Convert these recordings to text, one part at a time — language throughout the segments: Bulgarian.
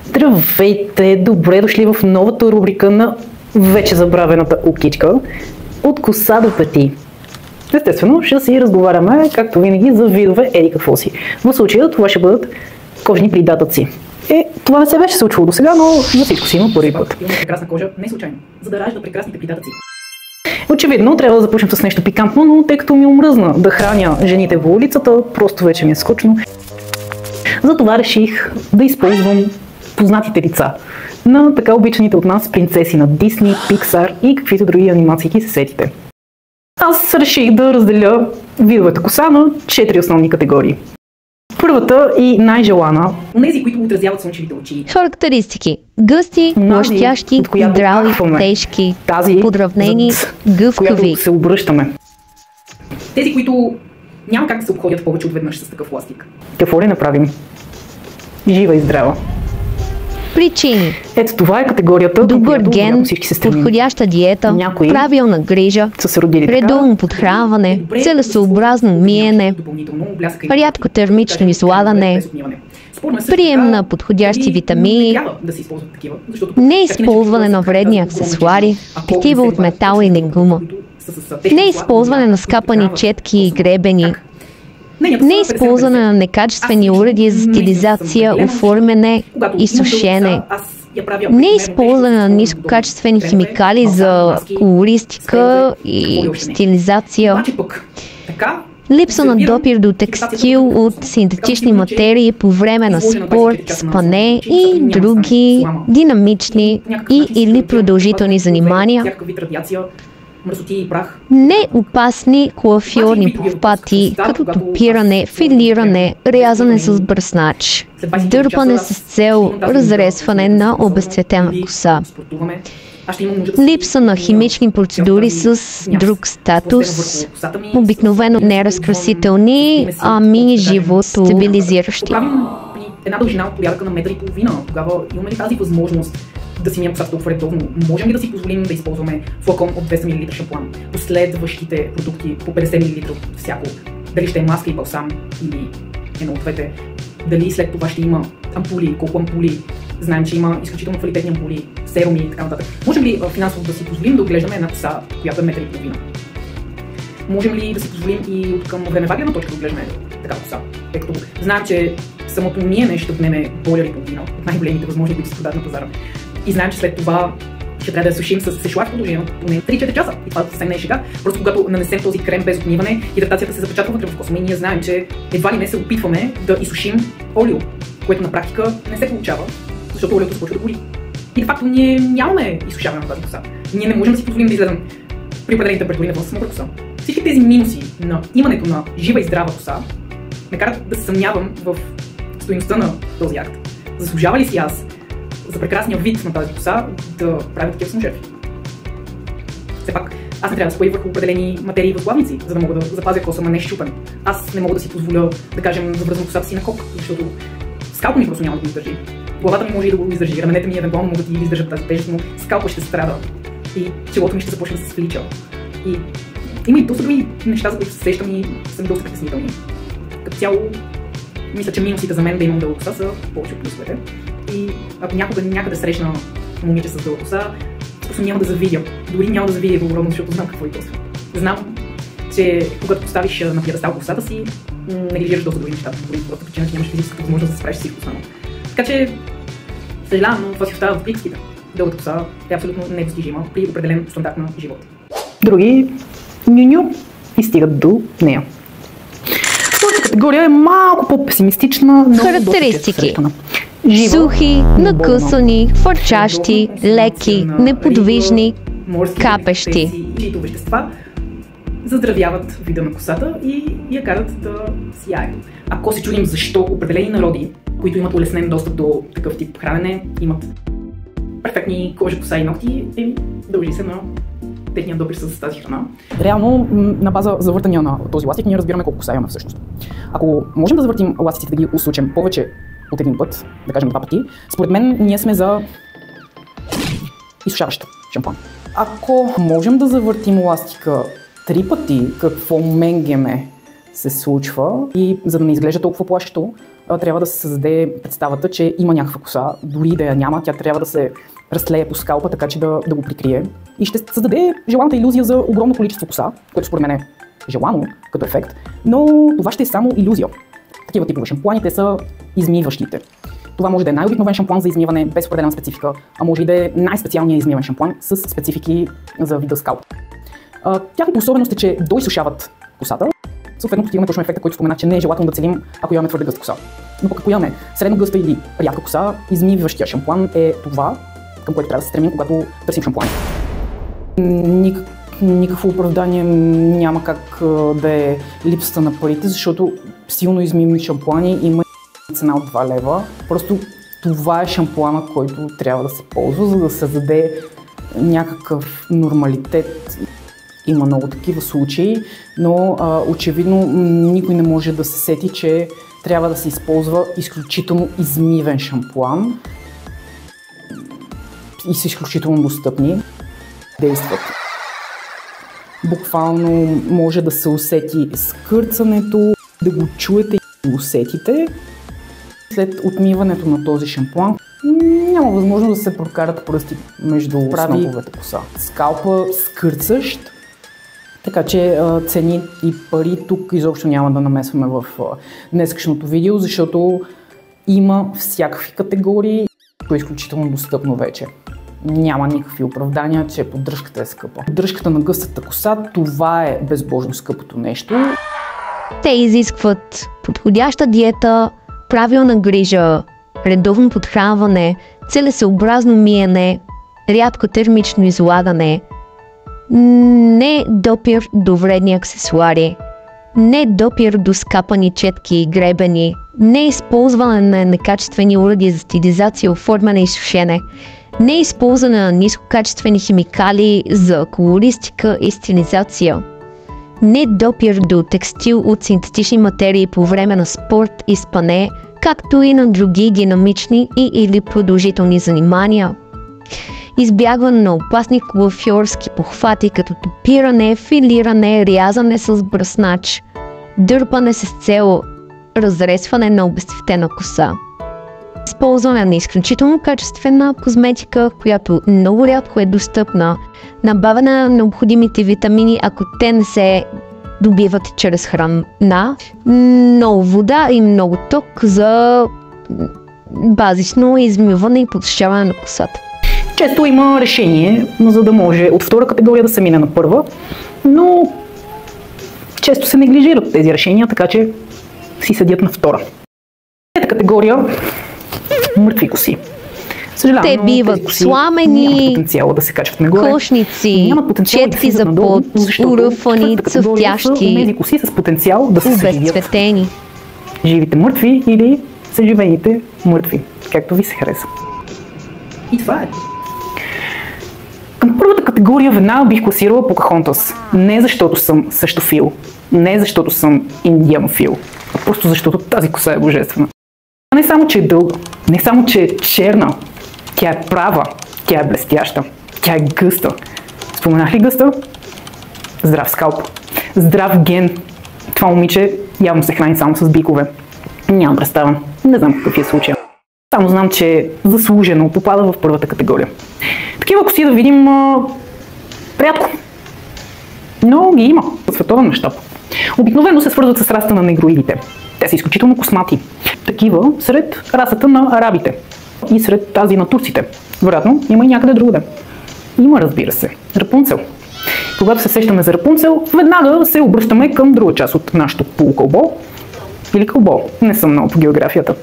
Здравейте! Добре дошли в новата рубрика на вече забравената Укичка от коса до пети. Естествено, ще си разговаряме, както винаги, за видове еди какво си. В случая това ще бъдат кожни придатъци. Това не се беше случвало до сега, но за всичко си има първи път. Имаме прекрасна кожа не случайно, за да ражда прекрасните придатъци. Очевидно, трябва да започнем с нещо пикантно, но тъй като ми омръзна да храня жените в улицата, просто вече ми е скучно. Затова реших да използвам познатите лица на така обичаните от нас принцеси на Дисни, Пиксар и каквито други анимации се сетите. Аз реших да разделя видовете коса на 4 основни категории. Първата и най-желана. Онези, които отразяват слънчевите очи. Характеристики: гъсти, блестящи, здрави, тежки, подравнени, гъвкави. Която се обръщаме. Тези, които няма как да се обходят повече от веднъж с такъв ластик. Какво ли направим? Жива и здрава. Причини: ето това е категорията, добър ген, всички се стремим. подходяща диета, правилна грижа, редовно подхранване, целесообразно миене, рядко термично излагане, прием на подходящи витамини, неизползване на вредни аксесуари, такива от метал или гума, неизползване на скапани четки и гребени, неизползване на некачествени уреди за стилизация, оформяне и сушене, неизползване на нискокачествени химикали за колористика и стилизация, липса на допир до текстил от синтетични материи по време на спорт, спане и други динамични или продължителни занимания, неопасни коафьорни похвати, като топиране, филиране, рязане с бръснач, дърпане с цел разресване на обезцветена коса, липса на химични процедури с друг статус, обикновено неразкрасителни, ами животостабилизиращи. Една дължина от порядъка на метър и половина. Тогава имаме ли тази възможност да си мием косата толкова редовно? Можем ли да си позволим да използваме флакон от 200 мл шампуан, последващите продукти по 50 мл всяко? Дали ще е маска и балсам или едно от двете? Дали след това ще има ампули, колко ампули? Знаем, че има изключително квалитетни ампули, серуми и така нататък. Можем ли финансово да си позволим да отглеждаме една коса, която е метър и половина? Можем ли да си позволим и от към времева гледна точка да отглеждаме такава коса? Тъй като знаем, че самото миене ще отнеме боля и половина от най-големите възможни, които се продават на пазара. И знаем, че след това ще трябва да я сушим с сешуар в продължение поне 3-4 часа. И това съвсем не е шега. Просто когато нанесем този крем без отмиване, хидратацията се запечатва вътре в коса. И ние знаем, че едва ли не се опитваме да изсушим олио, което на практика не се получава, защото олиото започва да гори. И де факто ние нямаме изсушаване на тази коса. Ние не можем да си позволим да излезем при определени температури на самата коса. Всички тези минуси на имането на жива и здрава коса ме карат да се съмнявам в стойността на този акт. Заслужава ли си аз за прекрасния вид на тази коса да правя такива саможертви? Все пак, аз не трябва да споя върху определени материи и възглавници, за да мога да запазя коса, не счупен. Аз не мога да си позволя, да кажем, да връзвам косата си на кок, защото скалпа ми просто няма да го издържи. Главата ми може и да го издържи, раменете ми евентуално могат и да издържат тази тежест, но скалпа ще страда и челото ми ще започне да се свлича. И има и доста други неща, за които се сещам и са доста притеснителни. Като цяло, мисля, че минусите за мен да имам дълга коса са повече от плюсовете. И ако някъде срещна момиче с дълга коса, просто няма да завидя. Дори няма да завидя благородно, защото знам какво е това. Знам, че когато поставиш на пиедестал косата си, неглижираш доста други неща. Поради просто причина, че нямаш физическата възможност да се справиш с всичко останало. Така че, съжалявам, но това си остава в приказките. Дългата коса е абсолютно недостижима при определен стандарт на живот. Други ню-ню и стигат до нея. Втората категория е малко по-песимистична, но характеристики: сухи, накъсани, фърчащи, леки, неподвижни, капещи. Чиито вещества заздравяват вида на косата и я карат да сияе. Ако се чудим защо определени народи, които имат улеснен достъп до такъв тип хранене, имат перфектни кожа, коса и ногти, дължи се на техния допир с тази храна. Реално, на база завъртания на този ластик, ние разбираме колко коса имаме всъщност. Ако можем да завъртим ластиците, да ги усучим повече от един път, да кажем 2 пъти, според мен ние сме за изсушаващ шампуан. Ако можем да завъртим ластика 3 пъти, какво менгеме се случва и за да не изглежда толкова плашещо, трябва да се създаде представата, че има някаква коса, дори да я няма, тя трябва да се разтлее по скалпа, така че да го прикрие и ще създаде желаната илюзия за огромно количество коса, което според мен е желано като ефект, но това ще е само илюзия. Такива типове шампуани, те са измиващите. Това може да е най-обикновен шампуан за измиване без определена специфика, а може и да е най-специалният измивен шампуан с специфики за вида скалп. Тяхната особеност е, че доизсушават косата, съответно постигаме точно ефекта, който споменах, че не е желателно да целим, ако имаме твърде гъста коса. Но пък ако имаме средно гъста или рядка коса, измиващия шампуан е това, към което трябва да се стремим, когато търсим шампуани. Никакво оправдание няма как да е липсата на парите, защото силно измивни шампуани има цена от 2 лева. Просто това е шампуана, който трябва да се ползва, за да създаде някакъв нормалитет. Има много такива случаи, но очевидно никой не може да се сети, че трябва да се използва изключително измивен шампуан и са изключително достъпни. Действат. Буквално може да се усети скърцането, да го чуете и го усетите. След отмиването на този шампуан няма възможност да се прокарат пръсти между сноповете коса. Скалпа скърцащ, така че цени и пари тук изобщо няма да намесваме в днескашното видео, защото има всякакви категории, което е изключително достъпно вече. Няма никакви оправдания, че поддръжката е скъпа. Поддръжката на гъстата коса, това е безбожно скъпото нещо. Те изискват подходяща диета, правилна грижа, редовно подхранване, целесъобразно миене, рядко термично излагане, не допир до вредни аксесуари, не допир до скапани четки и гребени, не използване на некачествени уреди за стилизация, оформяне и сушене, не използване на нискокачествени химикали за колористика и стилизация, не допир до текстил от синтетични материи по време на спорт и спане, както и на други динамични и или продължителни занимания. Избягване на опасни коафьорски похвати, като топиране, филиране, рязане с бръснач, дърпане с цел разресване на обезцветена коса. Използване на изключително качествена козметика, която много рядко е достъпна, набавяне на необходимите витамини, ако те не се добиват чрез храна, много вода и много ток за базично измиване и подсушаване на косата. Често има решение, за да може от втора категория да се мине на първа, но често се неглижират тези решения, така че си седят на втора. Трета категория – мъртви коси. Съжалявам, те биват сламени, да се качват нагоре. Кошници, четки за пот, уръфани, цъфтящи, тези коси с потенциал да се обезцветени. Живите мъртви или съживените мъртви, както ви се хареса. И това е. Към първата категория веднага бих класирала Покахонтас. Не защото съм същофил, не защото съм индианофил, а просто защото тази коса е божествена. Не само, че е дълга, не само, че е черна, тя е права, тя е блестяща, тя е гъста. Споменах ли гъста? Здрав скалп, здрав ген. Това момиче явно се храни само с бикове. Нямам представа, не знам какъв е случай. Само знам, че заслужено попада в първата категория. Такива коси да видим рядко, но ги има в световен мащаб. Обикновено се свързват с расата на негроидите. Те са изключително космати. Такива сред расата на арабите и сред тази на турците. Вероятно има и някъде другаде. Има, разбира се, Рапунцел. Когато се сещаме за Рапунцел, веднага се обръщаме към друга част от нашото полукълбо или кълбо. Не съм много по географията.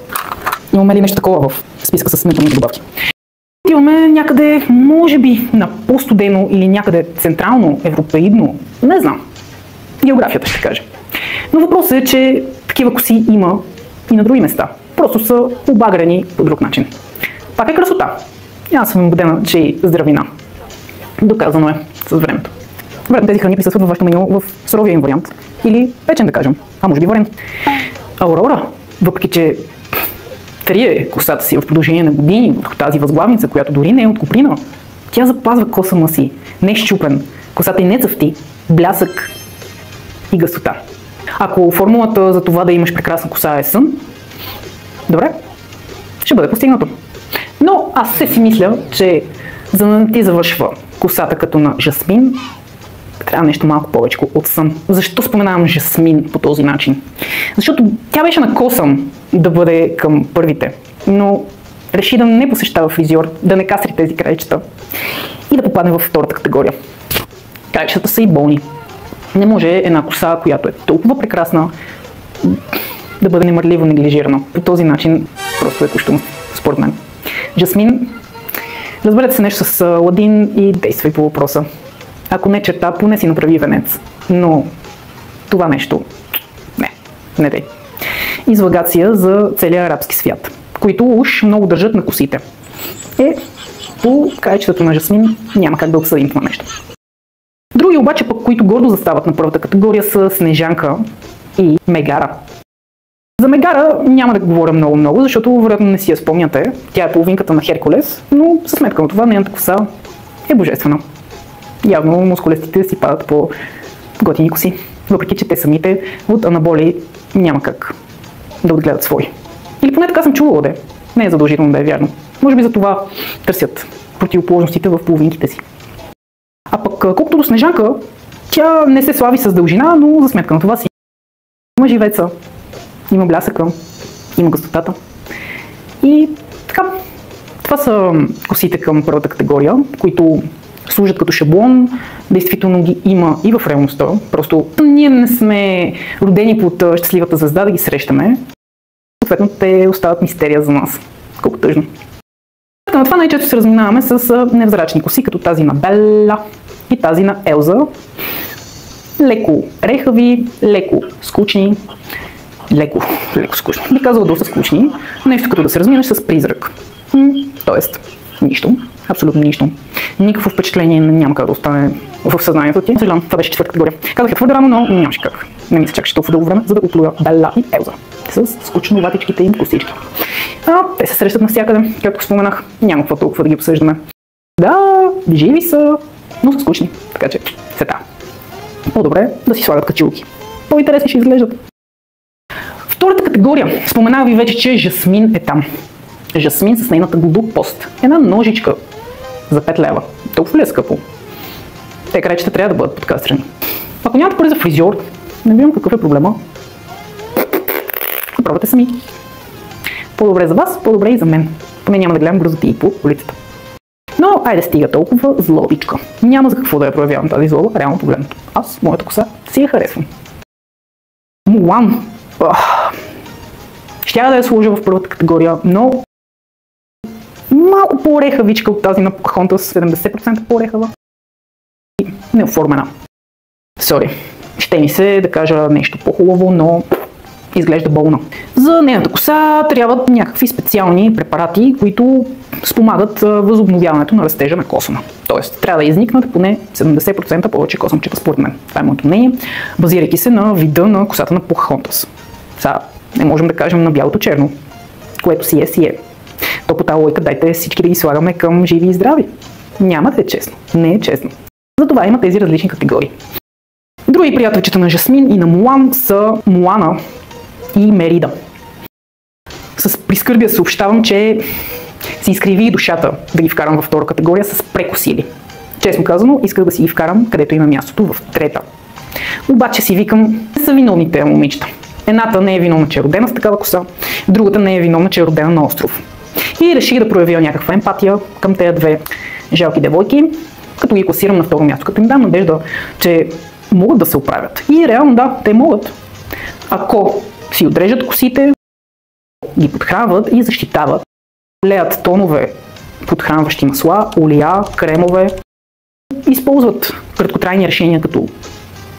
Имаме ли нещо такова в списка с сметаните добавки? Отиваме някъде, може би, на по-студено или някъде централно, европеидно, не знам. Географията ще каже. Но въпросът е, че такива коси има и на други места. Просто са обагрени по друг начин. Пак е красота. Аз съм убедена, че и здравина. Доказано е с времето. Вероятно тези храни присъстват във вашето меню в суровия им вариант. Или печен, да кажем. А може би варен. Аурора, въпреки че трие косата си в продължение на години върху тази възглавница, която дори не е от коприна, тя запазва косъма си, не е счупен. Косата й не цъфти, блясък и гъстота. Ако формулата за това да имаш прекрасна коса е сън, добре, ще бъде постигнато. Но аз си мисля, че за да не ти завършва косата като на Жасмин, трябва нещо малко повече от сън. Защо споменавам Жасмин по този начин? Защото тя беше на косъм да бъде към първите, но реши да не посещава фризьор, да не кастри тези краищата и да попадне във втората категория. Краищата са и болни. Не може една коса, която е толкова прекрасна, да бъде немърливо неглижирана. По този начин просто е кощун, според мен. Жасмин, разберете се нещо с Ладин и действай по въпроса. Ако не черта, поне си направи венец. Но това нещо, не дей. Излагация за целия арабски свят, които уж много държат на косите. По краищата на Жасмин няма как да обсъдим това нещо. Други обаче, пък, които гордо застават на първата категория, са Снежанка и Мегара. За Мегара няма да говоря много, защото вероятно не си я спомняте. Тя е половинката на Херкулес, но със сметка на това нейната коса е божествена. Явно мускулестите си падат по готини коси, въпреки че те самите от анаболи няма как да отгледат свои. Или поне така съм чувала да е. Не е задължително да е вярно. Може би за това търсят противоположностите в половинките си. А пък колкото до Снежанка, тя не се слави с дължина, но за сметка на това си има живеца, има блясъка, има гъстотата. И така, това са косите към първата категория, които служат като шаблон, действително ги има и в реалността. Просто ние не сме родени под щастливата звезда да ги срещаме. Съответно, те остават мистерия за нас. Колко тъжно. На това най-често се разминаваме с невзрачни коси, като тази на Белла и тази на Елза. Леко рехави, леко скучни. Леко скучни. Би казала доста скучни. Нещо като да се разминеш с призрак. Тоест, нищо. Абсолютно нищо. Никакво впечатление няма как да остане в съзнанието ти. Съжалявам, това беше четвърта категория. Казах твърде рано, но нямаше как. Не ми се чакаше толкова дълго време, за да оплюя Белла и Елза с скучноватичките им косички. Те се срещат навсякъде, както споменах. Няма какво толкова да ги обсъждаме. Да, живи са, но са скучни. Така че, сета. По-добре да си слагат качулки. По-интересни ще изглеждат. Втората категория. Споменах ви вече, че Жасмин е там. Жасмин с нейната глупост. Една ножичка за 5 лева. Толкова ли е скъпо? Те крайчета трябва да бъдат подкастрени. Ако нямате пари за фризьор, не виждам какъв е проблема. Направете сами. По-добре за вас, по-добре и за мен. Поне няма да гледам грозоти по улицата. Но айде стига толкова злобичка. Няма за какво да я проявявам тази злоба, реално погледнато. Аз, моята коса, си я харесвам. Мулан. Щях да я сложа в първата категория, но малко по-рехавичка от тази на Покахонтас, 70% по-рехава и неоформена. Сори, ще ми се да кажа нещо по-хубаво, но изглежда болно. За нейната коса трябват някакви специални препарати, които спомагат възобновяването на растежа на косъма. Тоест, трябва да изникнат поне 70% повече косъмчета, според мен. Това е моето мнение, базирайки се на вида на косата на Покахонтас. Сега не можем да кажем на бялото черно, което си е. То по тази лойка дайте всички да ги слагаме към живи и здрави. Няма да е честно. Не е честно. Затова има тези различни категории. Други приятелчета на Жасмин и на Мулан са Муана и Мерида. С прискърбия съобщавам, че си изкриви и душата да ги вкарам във втора категория с прекосили. Честно казано, исках да си ги вкарам където има мястото, в трета. Обаче си викам, не са виновните момичета. Едната не е виновна, че е родена с такава коса, другата не е виновна, че е родена на остров. И реших да проявя някаква емпатия към тези две жалки девойки, като ги класирам на второ място, като им дам надежда, че могат да се оправят. И реално да, те могат. Ако си отрежат косите, ги подхранват и защитават, леят тонове подхранващи масла, олия, кремове, използват краткотрайни решения като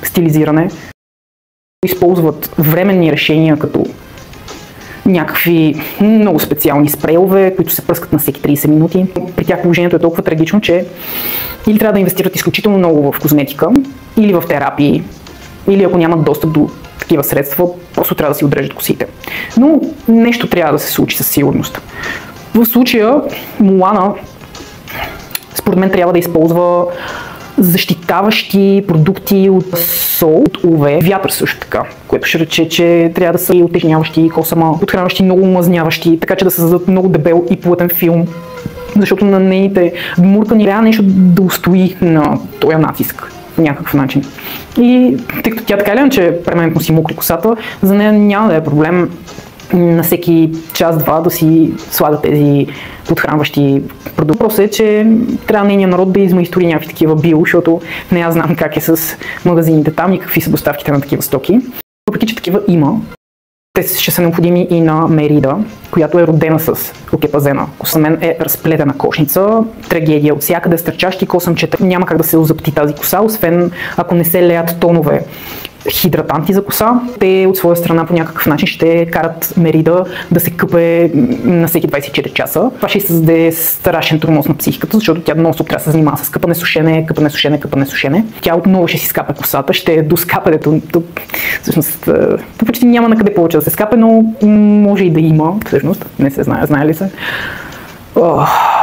стилизиране, използват временни решения като някакви много специални спрейове, които се пръскат на всеки 30 минути. При тях положението е толкова трагично, че или трябва да инвестират изключително много в козметика, или в терапии, или ако нямат достъп до такива средства, просто трябва да си отрежат косите. Но нещо трябва да се случи със сигурност. В случая Мулана, според мен, трябва да използва защитаващи продукти от сол, от УВ, вятър също така, което ще рече, че трябва да са и утежняващи, и косама, подхранващи, много омазняващи, така че да създадат много дебел и плътен филм, защото на нейните дмуркани трябва нещо да устои на този натиск по някакъв начин. И тъй като тя така ли, че перманентно си мокри косата, за нея няма да е проблем на всеки час-два да си слага тези подхранващи продукти. Въпросът е, че трябва нейният народ да измайстори някакви такива био, защото не аз знам как е с магазините там и какви са доставките на такива стоки. Въпреки че такива има, те ще са необходими и на Мерида, която е родена с окепазена. За мен е разплетена кошница, трагедия от всякъде, стърчащи косъмчета. Няма как да се озапти тази коса, освен ако не се леят тонове хидратанти за коса. Те от своя страна по някакъв начин ще карат Мерида да се къпе на всеки 24 часа. Това ще създаде страшен тормоз на психиката, защото тя нон-стоп трябва да се занимава с къпане, сушене. Тя отново ще си скапе косата, ще доскапе, всъщност почти няма на къде повече да се скапе, но може и да има, всъщност, не се знае, знае ли се.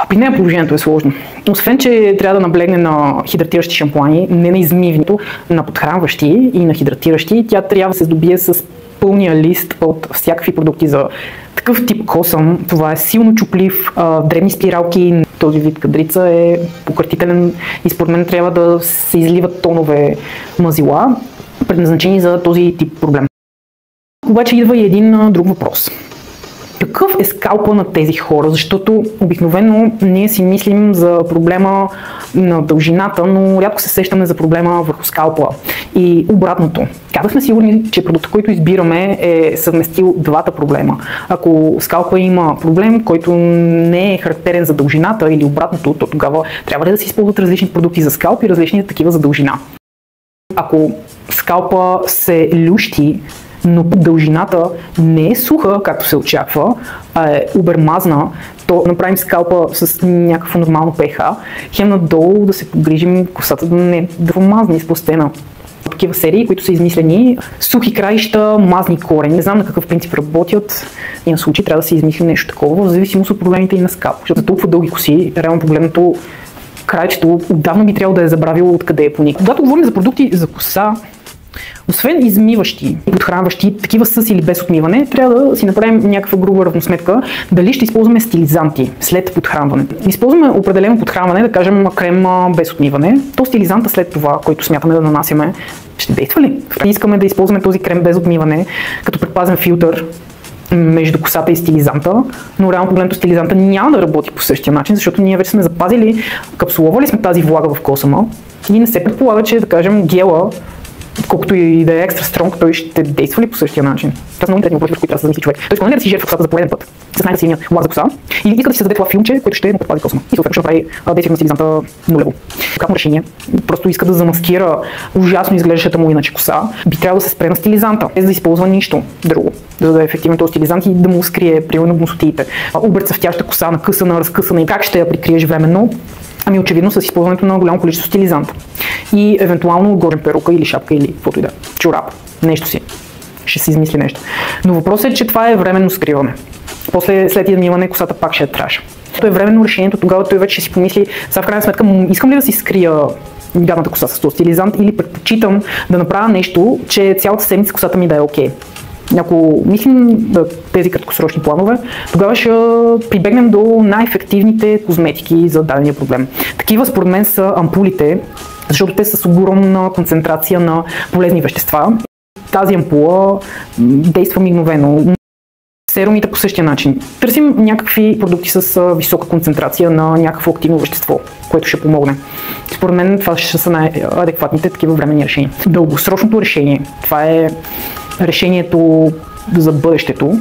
При нея положението е сложно. Освен, че трябва да наблегне на хидратиращи шампуани, не на измиването, на подхранващи и на хидратиращи, тя трябва да се здобие с пълния лист от всякакви продукти за такъв тип косъм. Това е силно чуплив, дребни спиралки. Този вид кадрица е пократителен и според мен трябва да се изливат тонове мазила, предназначени за този тип проблем. Обаче идва и един друг въпрос. Какъв е скалпа на тези хора? Защото обикновено ние си мислим за проблема на дължината, но рядко се сещаме за проблема върху скалпа. И обратното. Как да сме сигурни, че продуктът, който избираме, е съвместил двата проблема? Ако скалпа има проблем, който не е характерен за дължината или обратното, то тогава трябва ли да се използват различни продукти за скалп и различни такива за дължина? Ако скалпа се лющи, но дължината не е суха, както се очаква, а е обермазна, то направим скалпа с някакво нормално pH, хем надолу да се погрижим косата да не е мазна и сплъстена. Такива серии, които са измислени, сухи краища, мазни корени. Не знам на какъв принцип работят. И на случай трябва да се измисли нещо такова, в зависимост от проблемите и на скалпа. Защото толкова дълги коси, реално погледнато, краището отдавна би трябвало да е забравило откъде е поник. Когато говорим за продукти за коса, освен измиващи и подхранващи, такива с или без отмиване, трябва да си направим някаква груба равносметка дали ще използваме стилизанти след подхранване. Използваме определено подхранване, да кажем крем без отмиване, то стилизанта след това, който смятаме да нанасяме, ще действа ли? Искаме да използваме този крем без отмиване като предпазен филтър между косата и стилизанта, но реално погледнато стилизанта няма да работи по същия начин, защото ние вече сме запазили, капсуловали сме тази влага в косъма и не се предполага, че да кажем гела, колкото и да е екстра стронг, той ще действа ли по същия начин? Това са много интересни въпроси, в които трябва да се замисли човек. Той иска да си жертва косата за пореден път, с най-силния лак за коса, или иска да си създаде това филмче, което ще му предпази косъма. И съответно ще направи действието на стилизанта нулево. Както решение, просто иска да замаскира ужасно изглеждащата му иначе коса, би трябвало да се спре на стилизанта, без да използва нищо друго, за да е ефективен този стилизант и да му скрие примерно гносотиите. Обръцъвтяща коса, накъсана, разкъсана и как ще я прикриеш временно? Ами очевидно с използването на голямо количество стилизант. И евентуално горен перука или шапка или каквото и да. Чорап. Нещо си. Ще се измисли нещо. Но въпросът е, че това е временно скриване. После след измиване косата пак ще е траш. То е временно решението, тогава той вече ще си помисли, сега в крайна сметка искам ли да си скрия гадната коса с този стилизант или предпочитам да направя нещо, че цялата седмица косата ми да е окей. Ако мислим тези краткосрочни планове, тогава ще прибегнем до най-ефективните козметики за дадения проблем. Такива според мен са ампулите, защото те са с огромна концентрация на полезни вещества. Тази ампула действа мигновено. Серумите по същия начин. Търсим някакви продукти с висока концентрация на някакво активно вещество, което ще помогне. Според мен това ще са най-адекватните такива временни решения. Дългосрочното решение, това е решението за бъдещето.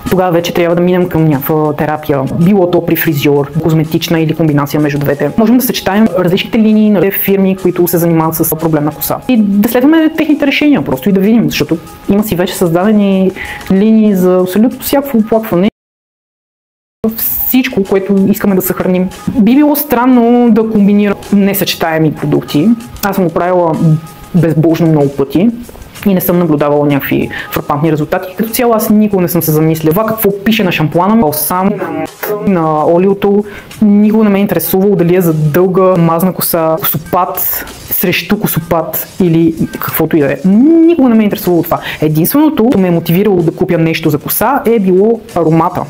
Тогава вече трябва да минем към някаква терапия, било то при фризьор, козметична или комбинация между двете. Можем да съчетаем различните линии на фирми, които се занимават с проблем на коса. И да следваме техните решения просто и да видим, защото има си вече създадени линии за абсолютно всякакво оплакване. Всичко, което искаме да съхраним. Би било странно да комбинирам несъчетаеми продукти. Аз съм го правила безбожно много пъти и не съм наблюдавала някакви фрапантни резултати. Като цяло аз никога не съм се замислила какво пише на шампуана, само на олиото. Никога не ме е интересувало дали е за дълга, мазна коса, косопад срещу косопад или каквото и да е. Никога не ме е интересувало това. Единственото, което ме е мотивирало да купя нещо за коса, е било аромата.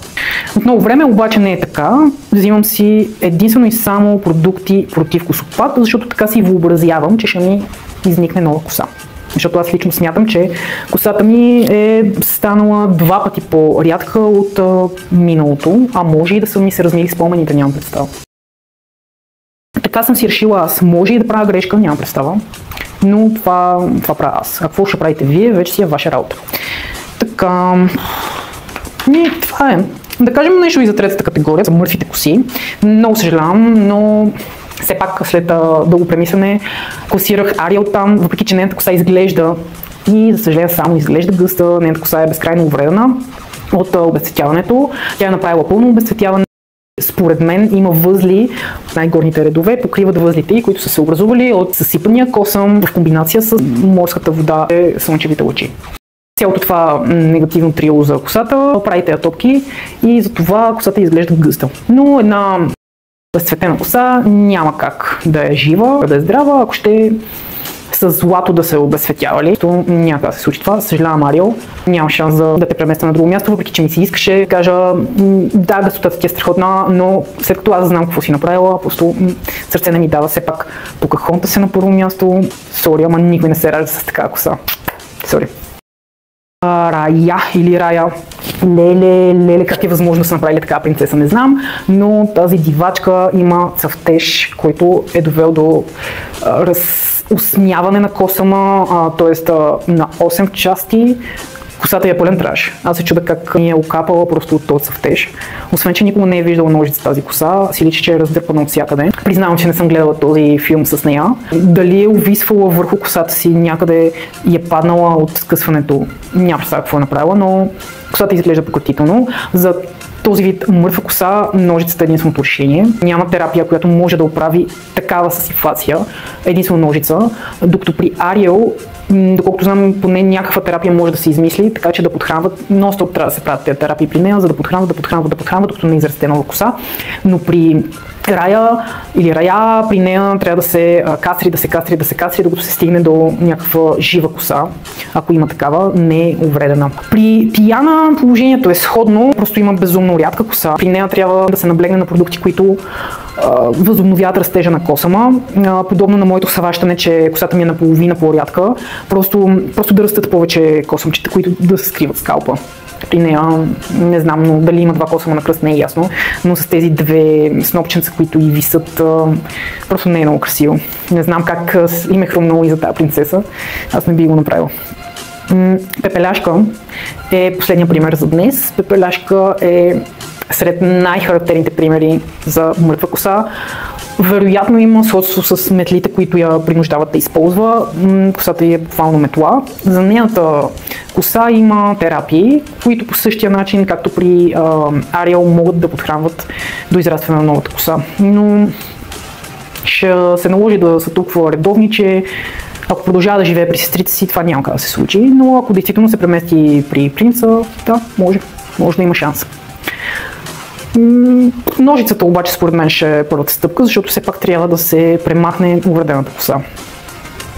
От много време обаче не е така. Взимам си единствено и само продукти против косопад, защото така си въобразявам, че ще ми изникне нова коса. Защото аз лично смятам, че косата ми е станала 2 пъти по-рядка от миналото, а може и да са ми се размили спомените, нямам представа. Така съм си решила аз. Може и да правя грешка, нямам представа, но това правя аз. А какво ще правите вие, вече си е ваша работа. Така, и това е. Да кажем нещо и за третата категория, за мъртвите коси. Много съжалявам, но все пак след дълго премислене класирах Ariel там, въпреки че нейната коса изглежда и за съжаление само изглежда гъста, нейната коса е безкрайно увредена от обезцветяването. Тя е направила пълно обезцветяване. Според мен има възли в най-горните редове, покриват възлите, които са се образували от съсипания косъм в комбинация с морската вода и слънчевите лъчи. Цялото това негативно трио за косата прави тези топки и затова косата изглежда гъста. Но една безцветена коса няма как да е жива, да е здрава, ако ще с злато да се обезцветявали. То няма да се случи това. Съжалявам, Ариел. Няма шанс да те преместя на друго място, въпреки че ми се искаше да кажа да, гъстотата ти е страхотна, но след като аз знам какво си направила, просто сърце не ми дава. Все пак Покахонтас е на първо място. Сори, ама никой не се ражда с такава коса. Сори. Рая или Рая. Леле, как е възможно да са направили такава принцеса, не знам, но тази дивачка има цъфтеж, който е довел до усмяване на косъма, т.е. на 8 части. Косата е пълен траш. Аз се чуда как ми е окапала просто от този цъфтеж. Освен, че никога не е виждала ножица тази коса, си личи, че е раздърпана от всякъде. Признавам, че не съм гледала този филм с нея. Дали е увисвала върху косата си, някъде и е паднала от скъсването, няма представа какво е направила, но косата изглежда пократително. За този вид мъртва коса ножицата е единственото решение. Няма терапия, която може да оправи такава с инфлация. Единствено ножица, докато при Ариел, доколкото знам, поне някаква терапия може да се измисли, така че да подхранват. Ностоп трябва да се правят тези терапии при нея, за да подхранват, докато не израсте нова коса. Но при Рая или Рая, при нея трябва да се кастри, докато се стигне до някаква жива коса, ако има такава, не е увредена. При Тияна положението е сходно, просто има безумно рядка коса. При нея трябва да се наблегне на продукти, които възобновяват растежа на косъма. Подобно на моето съващане, че косата ми е наполовина по-рядка, просто да растат повече косъмчета, които да се скриват скалпа. При нея не знам, но дали има 2 косъма на кръст, не е ясно, но с тези 2 снопченца, които и висят, просто не е много красиво. Не знам как им е хрумнало и за тази принцеса, аз не би го направил. Пепеляшка е последния пример за днес. Пепеляшка е сред най-характерните примери за мъртва коса. Вероятно има сходство с метлите, които я принуждават да използва. Косата ѝ е буквално метла. За нейната коса има терапии, които по същия начин, както при Ариел, могат да подхранват до израстване на новата коса. Но ще се наложи да са толкова редовни, че ако продължава да живее при сестрите си, това няма как да се случи. Но ако действително се премести при принца, да, може да има шанс. Ножицата обаче според мен ще е първата стъпка, защото все пак трябва да се премахне увредената коса.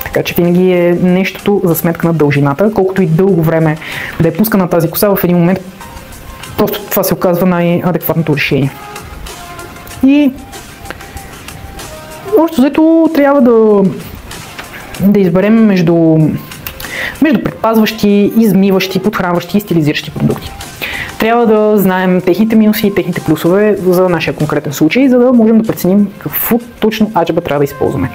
Така че винаги е нещото за сметка на дължината, колкото и дълго време да е пускана тази коса, в един момент просто това се оказва най-адекватното решение. И общо взето трябва да изберем между предпазващи, измиващи, подхранващи и стилизиращи продукти. Трябва да знаем техните минуси и техните плюсове за нашия конкретен случай, за да можем да преценим какво точно аджеба трябва да използваме.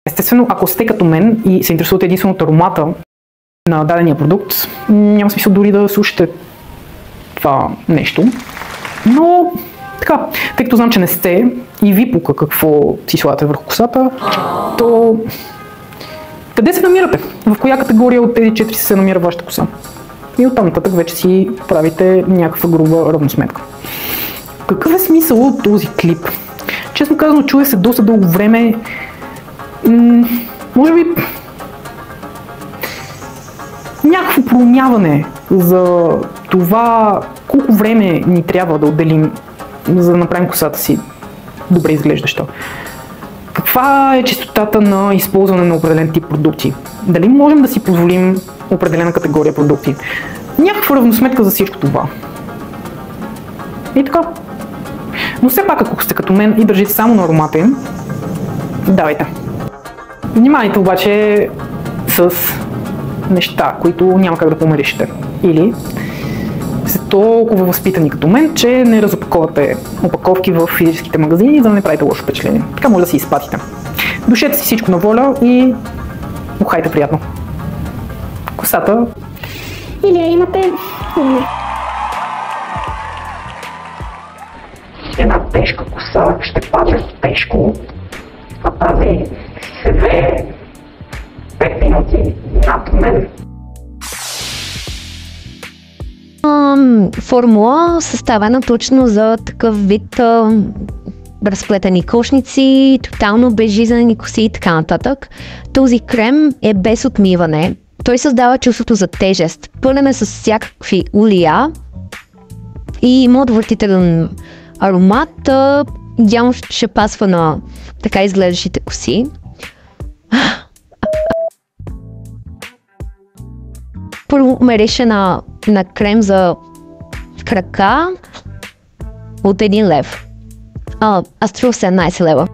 Естествено, ако сте като мен и се интересувате единствено от аромата на дадения продукт, няма смисъл дори да слушате това нещо. Но така, тъй като знам, че не сте и ви пука какво си слагате върху косата, то къде се намирате? В коя категория от тези 4 се намира вашата коса? И оттам нататък вече си правите някаква груба равносметка. Какъв е смисъл от този клип? Честно казано, чуя се доста дълго време. Може би някакво проумяване за това колко време ни трябва да отделим за да направим косата си добре изглеждаща. Каква е честотата на използване на определен тип продукти? Дали можем да си позволим определена категория продукти? Някаква равносметка за всичко това. И така. Но все пак, ако сте като мен и държите само на аромата им, давайте. Внимайте обаче с неща, които няма как да померишете. Или сте толкова възпитани като мен, че не разопаковате опаковки в физическите магазини, за да не правите лошо впечатление. Така може да си изпатите. Душете си всичко на воля и ухайте приятно. Косата. Или я имате. Една тежка коса ще падне тежко, а тази се вее 5 минути над мен. Формула съставена точно за такъв вид разплетени кошници, тотално безжизнени коси и така нататък. Този крем е без отмиване. Той създава чувството за тежест. Пълен е с всякакви олия и има отвратителен аромат. Идеално ще пасва на така изглеждащите коси. Първо мереше на крем за крака от 1 лев. Аз струва 17 лева.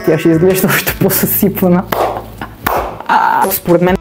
Тя ще изглежда още по-съсипана. Според мен